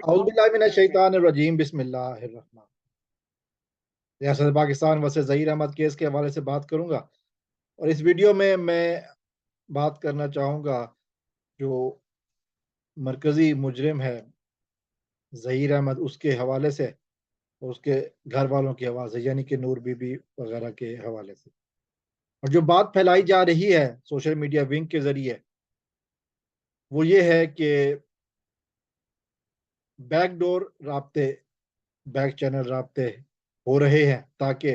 औज़ु बिल्लाहि मिनश शैतानिर रजीम बिस्मिल्लाहिर रहमान। रियासत Pakistan versus Zaheer Ahmad case के हवाले से बात करूँगा और इस वीडियो में मैं बात करना चाहूँगा जो मरकज़ी मुजरिम है ज़हीर अहमद उसके हवाले से और उसके घर वालों के हवाले से यानी कि नूर बीबी वगैरह के हवाले से। और जो बात फैलाई जा रही है सोशल मीडिया विंग के ज़रिए वो ये है कि बैकडोर राब्ते, बैक चैनल राब्ते हो रहे हैं ताकि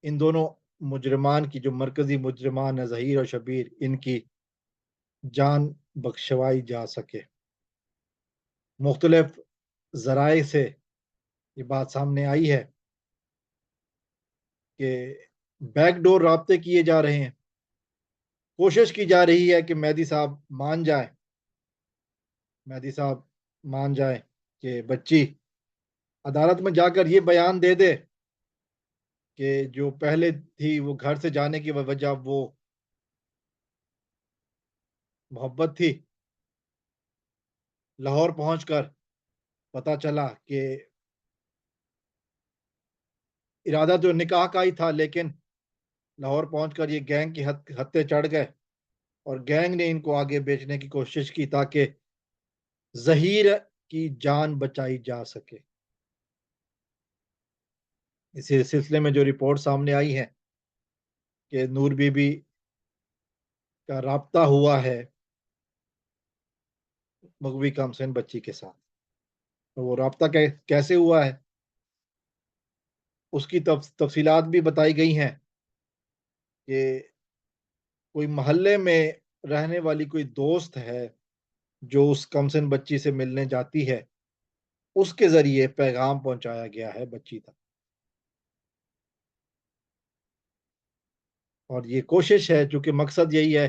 इन दोनों मुजरिमान की जो मरकज़ी मुजरिमान है ज़हीर और शब्बीर इनकी जान बख्शवाई जा सके। मुख्तलिफ ज़राए से ये बात सामने आई है कि बैकडोर राब्ते किए जा रहे हैं। कोशिश की जा रही है कि मेहदी साहब मान जाएँ, मेहदी साहब मान जाएँ कि बच्ची अदालत में जाकर ये बयान दे दे कि जो पहले थी वो घर से जाने की वजह वो मोहब्बत थी। लाहौर पहुंचकर पता चला कि इरादा तो निकाह का ही था लेकिन लाहौर पहुंचकर ये गैंग की हत्थे चढ़ गए और गैंग ने इनको आगे बेचने की कोशिश की ताकि ज़हीर की जान बचाई जा सके। इसी सिलसिले में जो रिपोर्ट सामने आई है कि नूर बीबी का राब्ता हुआ है मगवी कामसेन बच्ची के साथ। तो वो राब्ता कैसे हुआ है उसकी तफसीलात भी बताई गई हैं कि कोई मोहल्ले में रहने वाली कोई दोस्त है जो उस कमसिन बच्ची से मिलने जाती है, उसके ज़रिए पैगाम पहुँचाया गया है बच्ची तक। और ये कोशिश है चूँकि मकसद यही है,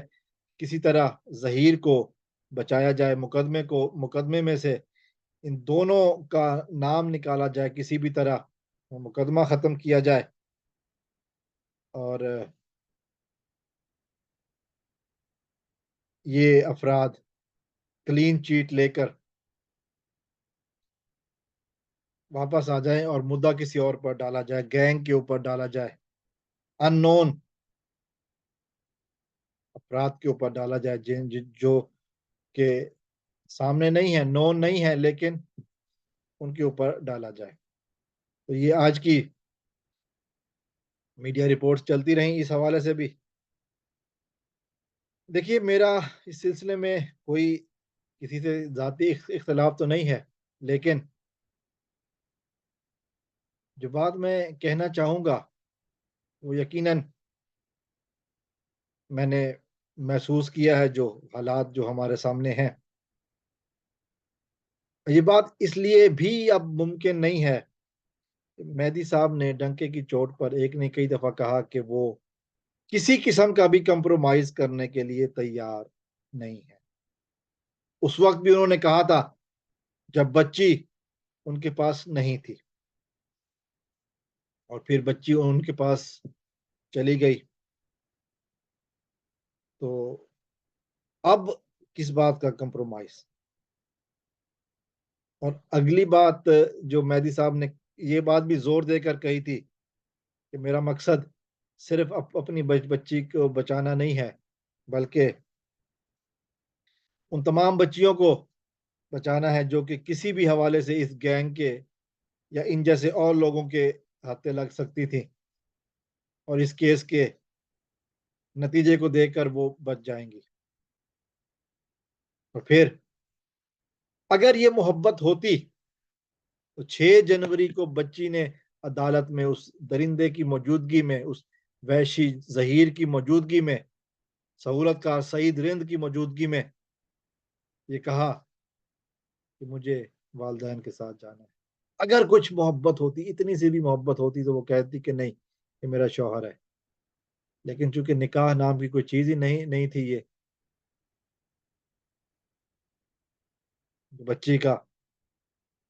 किसी तरह ज़हीर को बचाया जाए, मुकदमे में से इन दोनों का नाम निकाला जाए, किसी भी तरह वो मुकदमा ख़त्म किया जाए और ये अफ़राद क्लीन चिट लेकर वापस आ जाएँ और मुद्दा किसी और पर डाला जाए, गैंग के ऊपर डाला जाए, अननोन अफ़राद के ऊपर डाला जाए जो के सामने नहीं है, नोन नहीं है लेकिन उनके ऊपर डाला जाए। तो ये आज की मीडिया रिपोर्ट्स चलती रहीं इस हवाले से भी। देखिए मेरा इस सिलसिले में कोई किसी से ज़ाती इख्तिलाफ़ तो नहीं है, लेकिन जो बात मैं कहना चाहूँगा वो यकीनन मैंने महसूस किया है जो हालात जो हमारे सामने हैं। ये बात इसलिए भी अब मुमकिन नहीं है, मेहदी साहब ने डंके की चोट पर एक नहीं कई दफ़ा कहा कि वो किसी किस्म का भी कंप्रोमाइज़ करने के लिए तैयार नहीं है। उस वक़्त भी उन्होंने कहा था जब बच्ची उनके पास नहीं थी और फिर बच्ची उनके पास चली गई, तो अब किस बात का कंप्रोमाइज़? और अगली बात जो मेहदी साहब ने ये बात भी ज़ोर देकर कही थी कि मेरा मकसद सिर्फ़ अपनी बच्ची को बचाना नहीं है, बल्कि उन तमाम बच्चियों को बचाना है जो कि किसी भी हवाले से इस गैंग के या इन जैसे और लोगों के हाथे लग सकती थी और इस केस के नतीजे को देखकर वो बच जाएँगी। और फिर अगर ये मोहब्बत होती तो 6 जनवरी को बच्ची ने अदालत में उस दरिंदे की मौजूदगी में, उस वहशी ज़हीर की मौजूदगी में, सहूलतकार सईद रिंद की मौजूदगी में ये कहा कि मुझे वालिदैन के साथ जाना है। अगर कुछ मोहब्बत होती, इतनी सी भी मोहब्बत होती तो वो कहती कि नहीं, ये मेरा शौहर है। लेकिन चूँकि निकाह नाम की कोई चीज़ ही नहीं नहीं थी ये, बच्ची का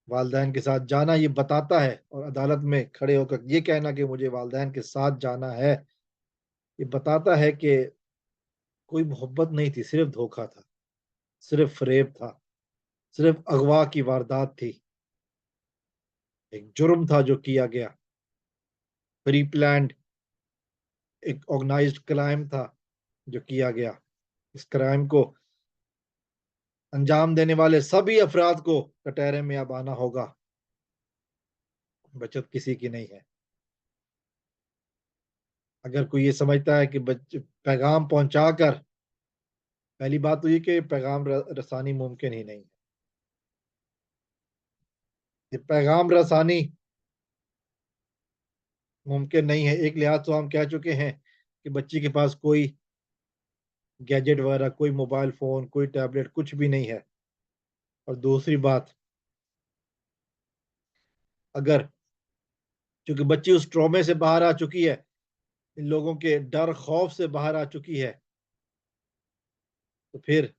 वालिदैन के साथ जाना ये बताता है और अदालत में खड़े होकर ये कहना कि मुझे वालिदैन के साथ जाना है, ये बताता है कि कोई मोहब्बत नहीं थी, सिर्फ़ धोखा था, सिर्फ़ फ़रेब था। सिर्फ अगवा की वारदात थी, एक जुर्म था जो किया गया, प्री प्लान्ड, एक ऑर्गेनाइज्ड क्राइम था जो किया गया। इस क्राइम को अंजाम देने वाले सभी अफराद को कटहरे में अब आना होगा, बचत किसी की नहीं है। अगर कोई ये समझता है कि पैगाम पहुंचाकर, पहली बात तो ये कि पैगाम रसानी मुमकिन ही नहीं है। ये पैगाम रसानी मुमकिन नहीं है। एक लिहाज तो हम कह चुके हैं कि बच्ची के पास कोई गैजेट वगैरह, कोई मोबाइल फोन, कोई टैबलेट, कुछ भी नहीं है। और दूसरी बात, अगर चूंकि बच्ची उस ट्रॉमे से बाहर आ चुकी है, इन लोगों के डर खौफ से बाहर आ चुकी है, तो फिर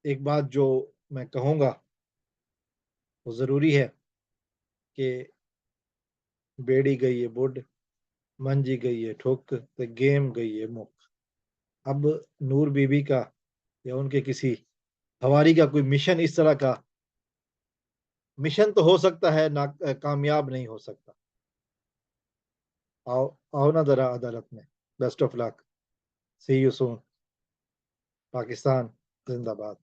एक बात जो मैं कहूंगा, वो जरूरी है कि बेड़ी गई है बुढ़, मंजी गई है ठुक, तो गेम गई है मुक। अब नूर बीबी का या उनके किसी हवारी का कोई मिशन इस तरह का मिशन तो हो सकता है ना, कामयाब नहीं हो सकता। आओ, आओ ना जरा अदालत में। Best of luck, see you soon. Pakistan जिंदाबाद।